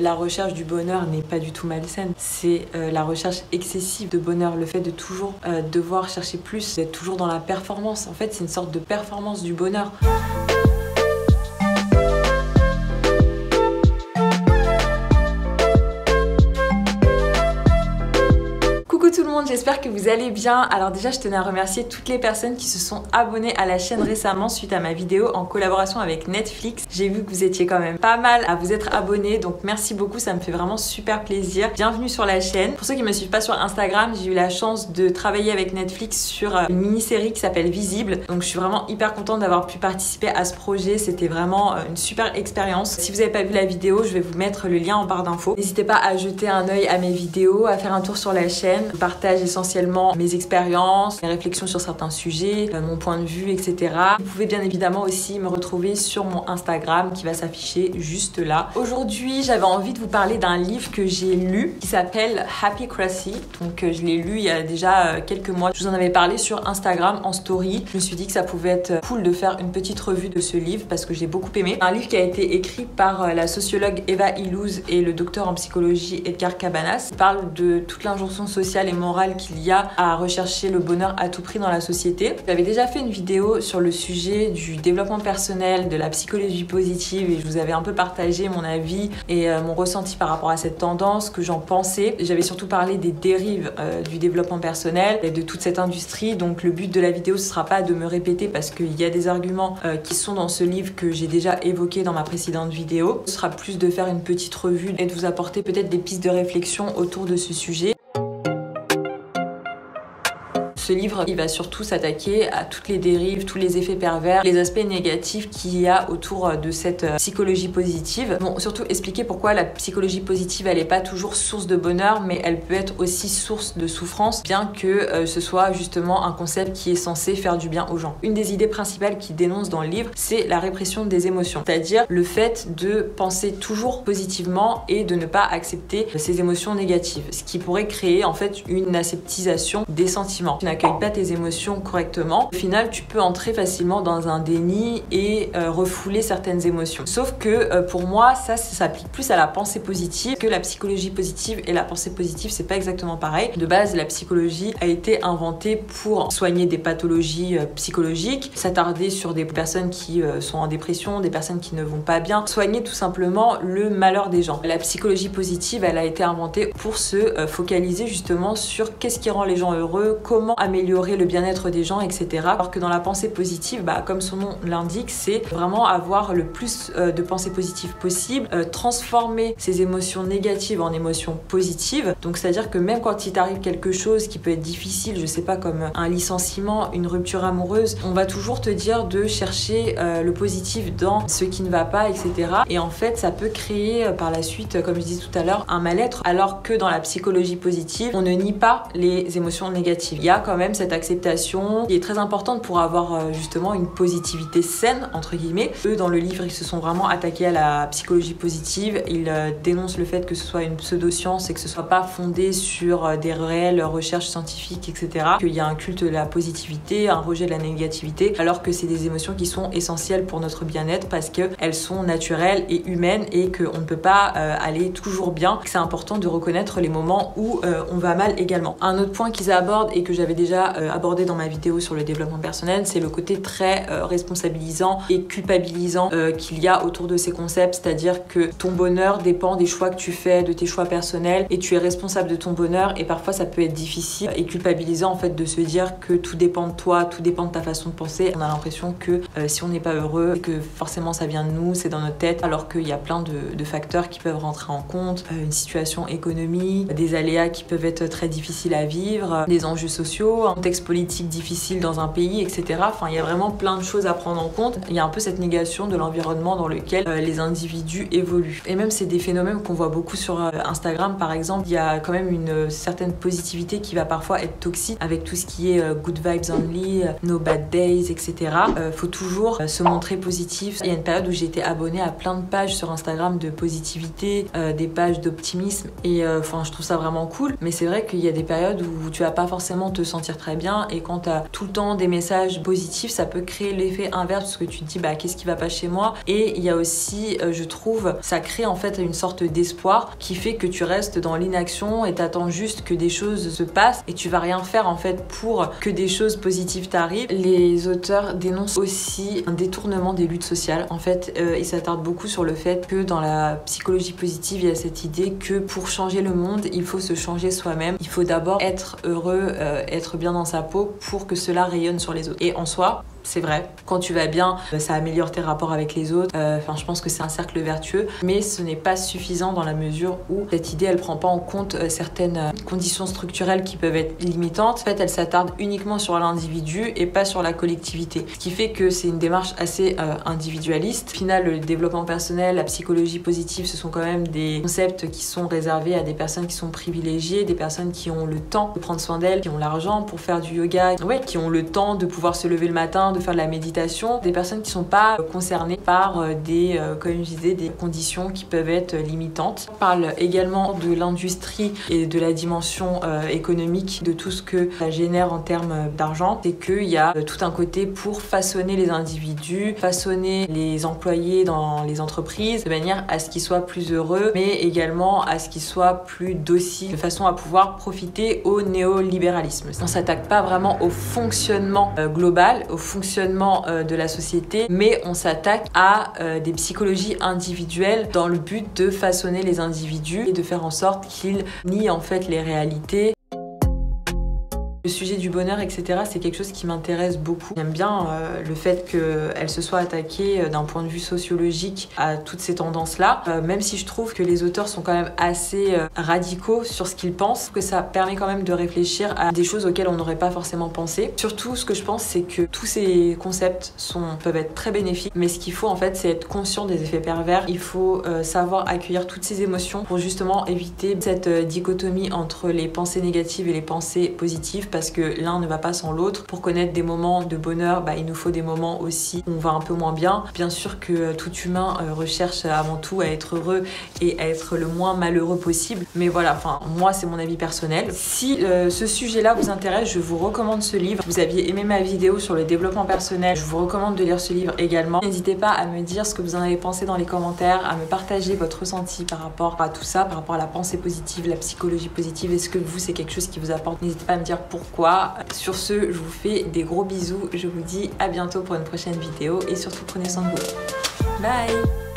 La recherche du bonheur n'est pas du tout malsaine, c'est la recherche excessive de bonheur, le fait de toujours devoir chercher plus, d'être toujours dans la performance. En fait, c'est une sorte de performance du bonheur. Tout le monde, j'espère que vous allez bien. Alors déjà, je tenais à remercier toutes les personnes qui se sont abonnées à la chaîne récemment suite à ma vidéo en collaboration avec Netflix. J'ai vu que vous étiez quand même pas mal à vous être abonnés, donc merci beaucoup, ça me fait vraiment super plaisir. Bienvenue sur la chaîne. Pour ceux qui me suivent pas sur Instagram, j'ai eu la chance de travailler avec Netflix sur une mini-série qui s'appelle Visible. Donc je suis vraiment hyper contente d'avoir pu participer à ce projet. C'était vraiment une super expérience. Si vous n'avez pas vu la vidéo, je vais vous mettre le lien en barre d'infos. N'hésitez pas à jeter un œil à mes vidéos, à faire un tour sur la chaîne. Je partage essentiellement mes expériences, mes réflexions sur certains sujets, mon point de vue, etc. Vous pouvez bien évidemment aussi me retrouver sur mon Instagram qui va s'afficher juste là. Aujourd'hui, j'avais envie de vous parler d'un livre que j'ai lu qui s'appelle Happycracy. Donc je l'ai lu il y a déjà quelques mois. Je vous en avais parlé sur Instagram en story. Je me suis dit que ça pouvait être cool de faire une petite revue de ce livre parce que j'ai beaucoup aimé. Un livre qui a été écrit par la sociologue Eva Illouz et le docteur en psychologie Edgar Cabanas. Il parle de toute l'injonction sociale et morale qu'il y a à rechercher le bonheur à tout prix dans la société. J'avais déjà fait une vidéo sur le sujet du développement personnel, de la psychologie positive et je vous avais un peu partagé mon avis et mon ressenti par rapport à cette tendance, ce que j'en pensais. J'avais surtout parlé des dérives du développement personnel et de toute cette industrie. Donc le but de la vidéo, ce sera pas de me répéter parce qu'il y a des arguments qui sont dans ce livre que j'ai déjà évoqués dans ma précédente vidéo. Ce sera plus de faire une petite revue et de vous apporter peut-être des pistes de réflexion autour de ce sujet. Ce livre, il va surtout s'attaquer à toutes les dérives, tous les effets pervers, les aspects négatifs qu'il y a autour de cette psychologie positive. Bon, surtout expliquer pourquoi la psychologie positive, elle n'est pas toujours source de bonheur, mais elle peut être aussi source de souffrance, bien que ce soit justement un concept qui est censé faire du bien aux gens. Une des idées principales qu'il dénonce dans le livre, c'est la répression des émotions, c'est-à-dire le fait de penser toujours positivement et de ne pas accepter ces émotions négatives, ce qui pourrait créer en fait une aseptisation des sentiments. Tu n'accueilles pas tes émotions correctement, au final tu peux entrer facilement dans un déni et refouler certaines émotions. Sauf que pour moi ça s'applique plus à la pensée positive que la psychologie positive, et la pensée positive c'est pas exactement pareil. De base la psychologie a été inventée pour soigner des pathologies psychologiques, s'attarder sur des personnes qui sont en dépression, des personnes qui ne vont pas bien, soigner tout simplement le malheur des gens. La psychologie positive, elle a été inventée pour se focaliser justement sur qu'est-ce qui rend les gens heureux, comment améliorer le bien-être des gens, etc. Alors que dans la pensée positive, comme son nom l'indique, c'est vraiment avoir le plus de pensées positives possible, transformer ces émotions négatives en émotions positives. Donc c'est-à-dire que même quand il t'arrive quelque chose qui peut être difficile, je sais pas, comme un licenciement, une rupture amoureuse, on va toujours te dire de chercher le positif dans ce qui ne va pas, etc. Et en fait, ça peut créer par la suite, comme je disais tout à l'heure, un mal-être, alors que dans la psychologie positive, on ne nie pas les émotions négatives. Il y a quand même cette acceptation qui est très importante pour avoir justement une positivité saine, entre guillemets. Eux, dans le livre, ils se sont vraiment attaqués à la psychologie positive. Ils dénoncent le fait que ce soit une pseudo-science et que ce soit pas fondé sur des réelles recherches scientifiques, etc. Qu'il y a un culte de la positivité, un rejet de la négativité, alors que c'est des émotions qui sont essentielles pour notre bien-être parce qu'elles sont naturelles et humaines et qu'on ne peut pas aller toujours bien. C'est important de reconnaître les moments où on va mal également. Un autre point qu'ils abordent et que j'avais déjà abordé dans ma vidéo sur le développement personnel, c'est le côté très responsabilisant et culpabilisant qu'il y a autour de ces concepts, c'est-à-dire que ton bonheur dépend des choix que tu fais, de tes choix personnels, et tu es responsable de ton bonheur, et parfois ça peut être difficile et culpabilisant en fait de se dire que tout dépend de toi, tout dépend de ta façon de penser. On a l'impression que si on n'est pas heureux, que forcément ça vient de nous, c'est dans notre tête, alors qu'il y a plein de facteurs qui peuvent rentrer en compte, une situation économique, des aléas qui peuvent être très difficiles à vivre, des enjeux sociaux, un contexte politique difficile dans un pays, etc. Enfin, il y a vraiment plein de choses à prendre en compte. Il y a un peu cette négation de l'environnement dans lequel les individus évoluent. Et même c'est des phénomènes qu'on voit beaucoup sur Instagram, par exemple. Il y a quand même une certaine positivité qui va parfois être toxique avec tout ce qui est good vibes only, no bad days, etc. Faut toujours se montrer positif. Il y a une période où j'ai été abonnée à plein de pages sur Instagram de positivité, des pages d'optimisme, et enfin je trouve ça vraiment cool. Mais c'est vrai qu'il y a des périodes où tu vas pas forcément te sentir sentir très bien, et quand tu as tout le temps des messages positifs, ça peut créer l'effet inverse parce que tu te dis bah qu'est-ce qui va pas chez moi. Et il y a aussi, je trouve, ça crée en fait une sorte d'espoir qui fait que tu restes dans l'inaction et t'attends juste que des choses se passent et tu vas rien faire en fait pour que des choses positives t'arrivent. Les auteurs dénoncent aussi un détournement des luttes sociales. En fait, ils s'attardent beaucoup sur le fait que dans la psychologie positive, il y a cette idée que pour changer le monde, il faut se changer soi-même. Il faut d'abord être heureux, être bien dans sa peau pour que cela rayonne sur les autres. Et en soi, c'est vrai, quand tu vas bien, ça améliore tes rapports avec les autres. Je pense que c'est un cercle vertueux, mais ce n'est pas suffisant dans la mesure où cette idée, elle prend pas en compte certaines conditions structurelles qui peuvent être limitantes. En fait, elle s'attarde uniquement sur l'individu et pas sur la collectivité. Ce qui fait que c'est une démarche assez individualiste. Au final, le développement personnel, la psychologie positive, ce sont quand même des concepts qui sont réservés à des personnes qui sont privilégiées, des personnes qui ont le temps de prendre soin d'elles, qui ont l'argent pour faire du yoga, qui ont le temps de pouvoir se lever le matin, de faire de la méditation, des personnes qui sont pas concernées par comme je disais, des conditions qui peuvent être limitantes. On parle également de l'industrie et de la dimension économique, de tout ce que ça génère en termes d'argent. C'est qu'il y a tout un côté pour façonner les individus, façonner les employés dans les entreprises, de manière à ce qu'ils soient plus heureux, mais également à ce qu'ils soient plus dociles, de façon à pouvoir profiter au néolibéralisme. On s'attaque pas vraiment au fonctionnement global, au fonctionnement de la société, mais on s'attaque à des psychologies individuelles dans le but de façonner les individus et de faire en sorte qu'ils nient en fait les réalités. Le sujet du bonheur, etc., c'est quelque chose qui m'intéresse beaucoup. J'aime bien le fait qu'elle se soit attaquée d'un point de vue sociologique à toutes ces tendances-là, même si je trouve que les auteurs sont quand même assez radicaux sur ce qu'ils pensent, que ça permet quand même de réfléchir à des choses auxquelles on n'aurait pas forcément pensé. Surtout, ce que je pense, c'est que tous ces concepts peuvent être très bénéfiques, mais ce qu'il faut en fait, c'est être conscient des effets pervers. Il faut savoir accueillir toutes ces émotions pour justement éviter cette dichotomie entre les pensées négatives et les pensées positives, parce que l'un ne va pas sans l'autre. Pour connaître des moments de bonheur, il nous faut des moments aussi où on va un peu moins bien. Bien sûr que tout humain recherche avant tout à être heureux et à être le moins malheureux possible. Mais voilà, moi c'est mon avis personnel. Si ce sujet-là vous intéresse, je vous recommande ce livre. Vous aviez aimé ma vidéo sur le développement personnel, je vous recommande de lire ce livre également. N'hésitez pas à me dire ce que vous en avez pensé dans les commentaires, à me partager votre ressenti par rapport à tout ça, par rapport à la pensée positive, la psychologie positive. Est-ce que vous, c'est quelque chose qui vous apporte? N'hésitez pas à me dire pourquoi. Sur ce, je vous fais des gros bisous. Je vous dis à bientôt pour une prochaine vidéo et surtout prenez soin de vous. Bye!